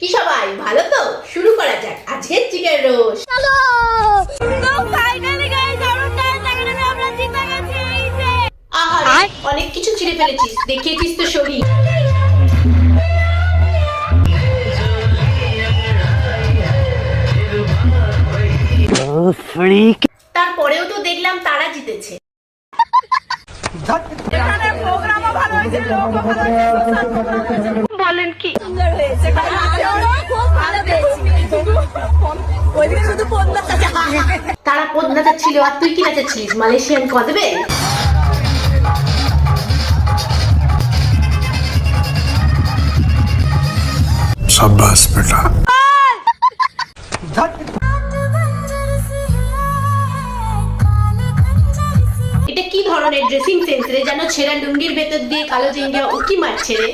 কি সবাই ভালো তো? শুরু করা যাক আজকের চিকেন রোস্ট। চলো তো ফাইনালি গাইস আমরা টাইমে আমরা জিতে গেছি। এই যে আহারে অনেক কিছু ছিঁড়ে ফেলেছিস, দেখিয়েছিস তো শরীর। তারপরেও তো দেখলাম তারা জিতেছে। এখানে প্রোগ্রামও ভালো হয়েছে, লোকও ভালো হয়েছে। বলেন কি সুন্দর হয়েছে, আমরা খুব ভালো পেয়েছি। ওইদিকে শুধু ফোন নাচাচ্ছে। তারা পদ নাচাচ্ছিল আর তুই কি নাচাচ্ছিলিস? মালয়েশিয়ান কদবে। शाबाश बेटा। এটা কি ধরনের ড্রেসিং সেন্স রে? যেন ছেঁড়া লুঙ্গির ভেতর দিয়ে কালো জিঙ্গা উকি মারছে রে।